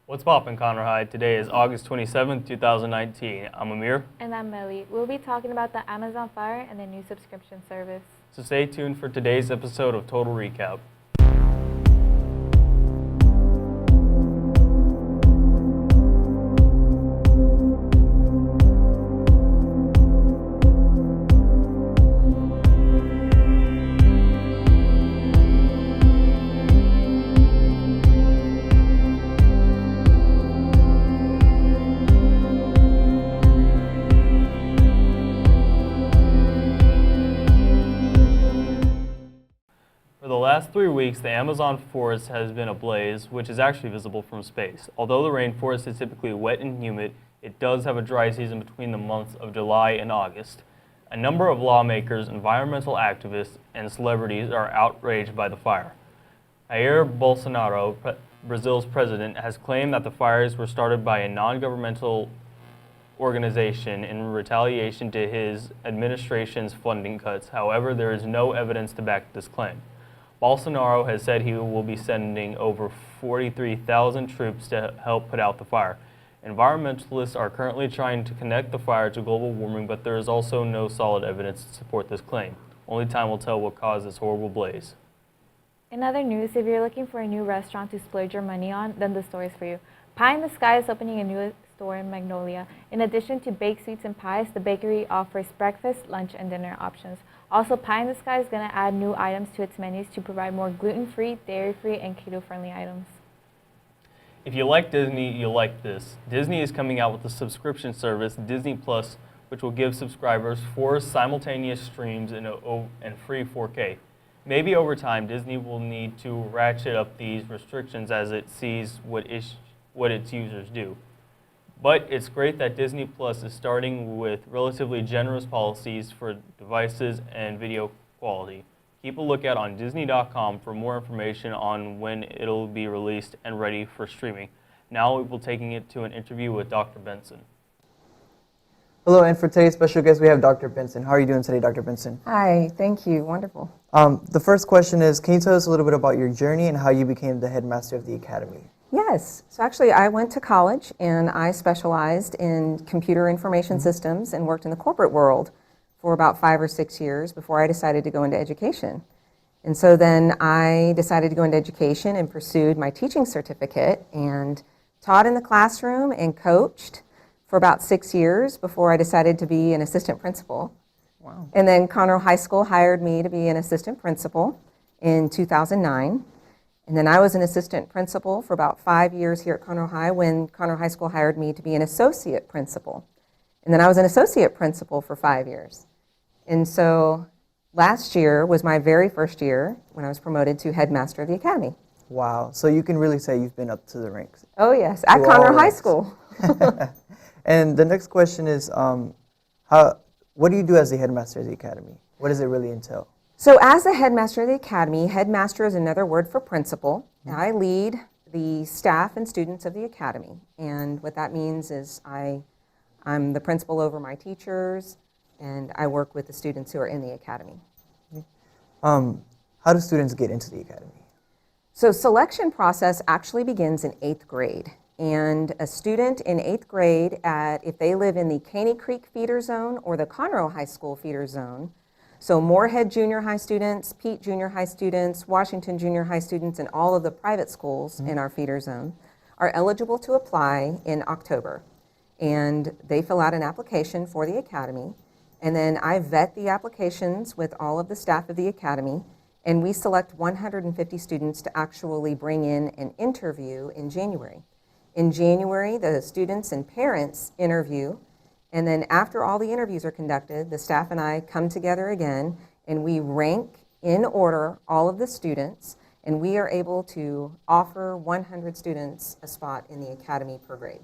What's poppin', Conroe High? Today is August 27th, 2019. I'm Amir. And I'm Melly. We'll be talking about the Amazon fire and the new subscription service. So stay tuned for today's episode of Total Recap. For the last 3 weeks, the Amazon forest has been ablaze, which is actually visible from space. Although the rainforest is typically wet and humid, it does have a dry season between the months of July and August. A number of lawmakers, environmental activists, and celebrities are outraged by the fire. Jair Bolsonaro, Brazil's president, has claimed that the fires were started by a non-governmental organization in retaliation to his administration's funding cuts. However, there is no evidence to back this claim. Bolsonaro has said he will be sending over 43,000 troops to help put out the fire. Environmentalists are currently trying to connect the fire to global warming, but there is also no solid evidence to support this claim. Only time will tell what caused this horrible blaze. In other news, if you're looking for a new restaurant to splurge your money on, then the store is for you. Pie in the Sky is opening a new store in Magnolia. In addition to baked sweets and pies, the bakery offers breakfast, lunch, and dinner options. Also, Pie in the Sky is going to add new items to its menus to provide more gluten-free, dairy-free, and keto-friendly items. If you like Disney, you'll like this. Disney is coming out with a subscription service, Disney Plus, which will give subscribers 4 simultaneous streams and free 4K. Maybe over time, Disney will need to ratchet up these restrictions as it sees what its users do. But it's great that Disney Plus is starting with relatively generous policies for devices and video quality. Keep a lookout on Disney.com for more information on when it'll be released and ready for streaming. Now we will be taking it to an interview with Dr. Benson. Hello, and for today's special guest, we have Dr. Benson. How are you doing today, Dr. Benson? Hi, thank you. Wonderful. The first question is, can you tell us a little bit about your journey and how you became the headmaster of the academy? Yes, so actually I went to college and I specialized in computer information systems and worked in the corporate world for about 5 or 6 years before I decided to go into education. And so then I decided to go into education and pursued my teaching certificate and taught in the classroom and coached for about 6 years before I decided to be an assistant principal. Wow. And then Conroe High School hired me to be an assistant principal in 2009. And then I was an assistant principal for about 5 years here at Conroe High when Conroe High School hired me to be an associate principal. And then I was an associate principal for 5 years. And so last year was my very first year when I was promoted to headmaster of the academy. Wow. So you can really say you've been up to the ranks. Oh yes, at Conroe High School. And the next question is, what do you do as the headmaster of the academy? What does it really entail? So as the headmaster of the academy, headmaster is another word for principal. I lead the staff and students of the academy. And what that means is I'm the principal over my teachers, and I work with the students who are in the academy. How do students get into the academy? So selection process actually begins in 8th grade. And a student in 8th grade, if they live in the Caney Creek feeder zone or the Conroe High School feeder zone, so Moorhead Junior High students, Pete Junior High students, Washington Junior High students, and all of the private schools in our feeder zone are eligible to apply in October. And they fill out an application for the academy. And then I vet the applications with all of the staff of the academy. And we select 150 students to actually bring in an interview in January. In January, the students and parents interview. And then after all the interviews are conducted, the staff and I come together again and we rank in order all of the students, and we are able to offer 100 students a spot in the academy per grade.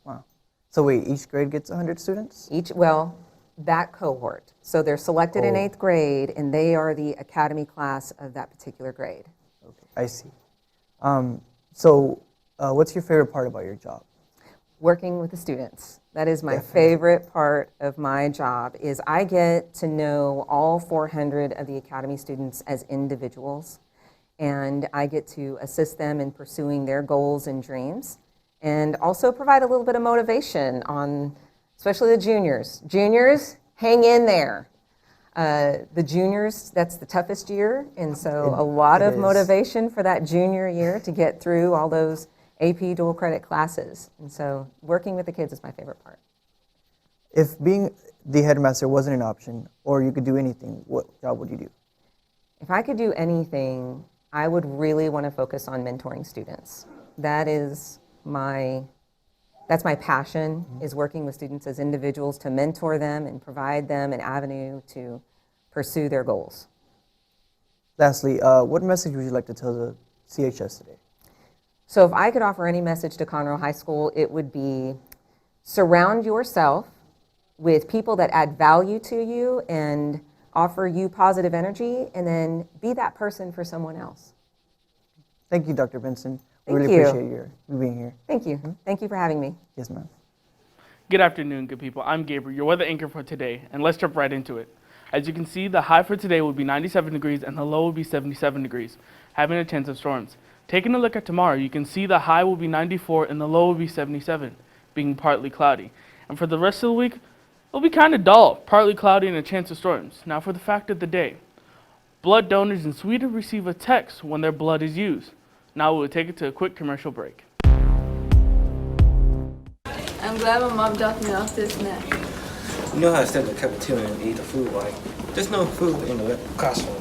Wow. So wait, each grade gets 100 students? That cohort. So they're selected in 8th grade and they are the academy class of that particular grade. Okay, I see. What's your favorite part about your job? Working with the students. That is my favorite part of my job, is I get to know all 400 of the academy students as individuals, and I get to assist them in pursuing their goals and dreams. and also provide a little bit of motivation on, especially the juniors. Juniors, hang in there. The juniors, that's the toughest year, and so a lot it of is. motivation for that junior year to get through all those AP dual credit classes. And so working with the kids is my favorite part. If being the headmaster wasn't an option, or you could do anything, what job would you do? If I could do anything, I would really want to focus on mentoring students. That's my passion, is working with students as individuals to mentor them and provide them an avenue to pursue their goals. Lastly, what message would you like to tell the CHS today? So if I could offer any message to Conroe High School, it would be surround yourself with people that add value to you and offer you positive energy, and then be that person for someone else. Thank you, Dr. Benson. We Thank really you. appreciate you being here. Thank you. Thank you for having me. Yes, ma'am. Good afternoon, good people. I'm Gabriel, your weather anchor for today, and let's jump right into it. As you can see, the high for today will be 97 degrees and the low will be 77 degrees, having a chance of storms. Taking a look at tomorrow, you can see the high will be 94 and the low will be 77, being partly cloudy. And for the rest of the week, it'll be kind of dull, partly cloudy and a chance of storms. Now for the fact of the day. Blood donors in Sweden receive a text when their blood is used. Now we'll take it to a quick commercial break. I'm glad my mom dropped me off this snack. You know how to step in the cafeteria and eat the food, right? There's no food in the classroom.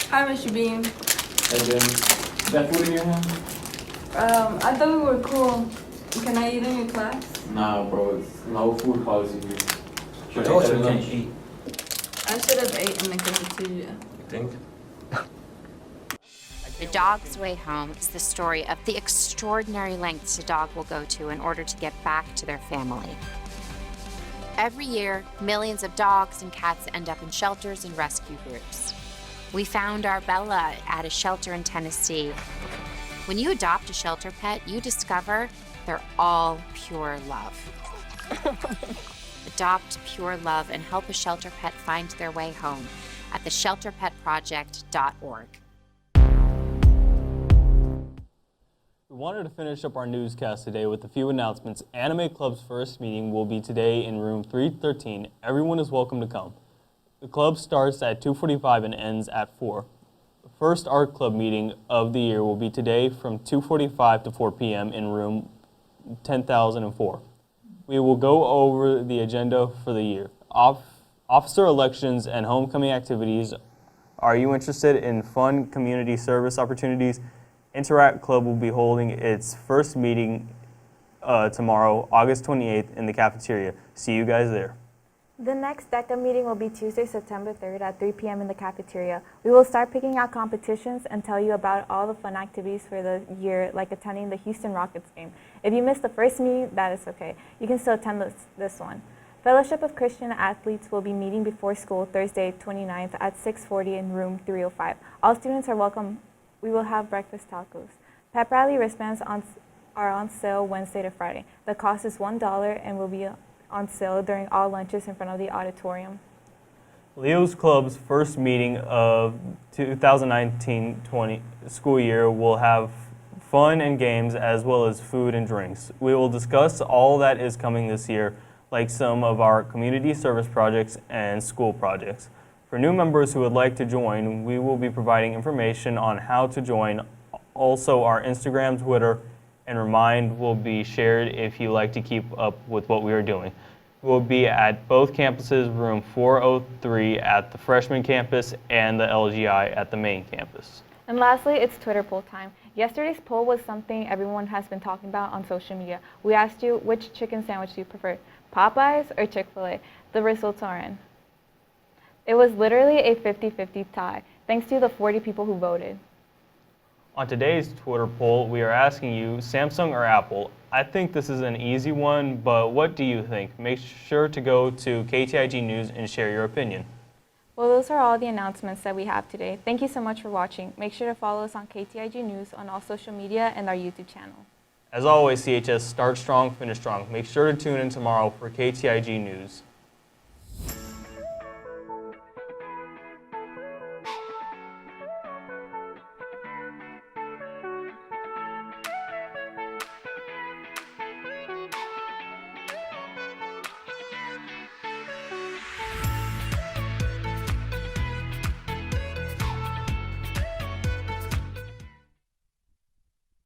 Hi, Mr. Bean. And then, is that food in your hand? I thought we were cool. Can I eat in your class? Nah, bro, it's no food policy here. I Should told I you eat you at can't lunch? eat. I should have ate in the cafeteria. You think? The Dog's Way Home is the story of the extraordinary lengths a dog will go to in order to get back to their family. Every year, millions of dogs and cats end up in shelters and rescue groups. We found our Bella at a shelter in Tennessee. When you adopt a shelter pet, you discover they're all pure love. Adopt pure love and help a shelter pet find their way home at theshelterpetproject.org. We wanted to finish up our newscast today with a few announcements. Anime Club's first meeting will be today in room 313. Everyone is welcome to come. The club starts at 2:45 and ends at 4. The first art club meeting of the year will be today from 2:45 to 4 p.m. in room 10,004. We will go over the agenda for the year. Officer elections and homecoming activities. Are you interested in fun community service opportunities? Interact Club will be holding its first meeting tomorrow, August 28th, in the cafeteria. See you guys there. The next DECA meeting will be Tuesday, September 3rd at 3 p.m. in the cafeteria. We will start picking out competitions and tell you about all the fun activities for the year, like attending the Houston Rockets game. If you missed the first meeting, that is okay. You can still attend this one. Fellowship of Christian Athletes will be meeting before school Thursday, 29th at 6:40 in room 305. All students are welcome. We will have breakfast tacos. Pep Rally wristbands are on sale Wednesday to Friday. The cost is $1 and will be on sale during all lunches in front of the auditorium. Leo's Club's first meeting of 2019-20 school year will have fun and games as well as food and drinks. We will discuss all that is coming this year, like some of our community service projects and school projects. For new members who would like to join, we will be providing information on how to join. Also, our Instagram, Twitter, and Remind will be shared if you like to keep up with what we are doing. We'll be at both campuses, room 403 at the freshman campus and the LGI at the main campus. And lastly, it's Twitter poll time. Yesterday's poll was something everyone has been talking about on social media. We asked you, which chicken sandwich do you prefer, Popeyes or Chick-fil-A? The results are in. It was literally a 50-50 tie, thanks to the 40 people who voted. On today's Twitter poll, we are asking you, Samsung or Apple? I think this is an easy one, but what do you think? Make sure to go to KTIG News and share your opinion. Well, those are all the announcements that we have today. Thank you so much for watching. Make sure to follow us on KTIG News on all social media and our YouTube channel. As always, CHS, start strong, finish strong. Make sure to tune in tomorrow for KTIG News.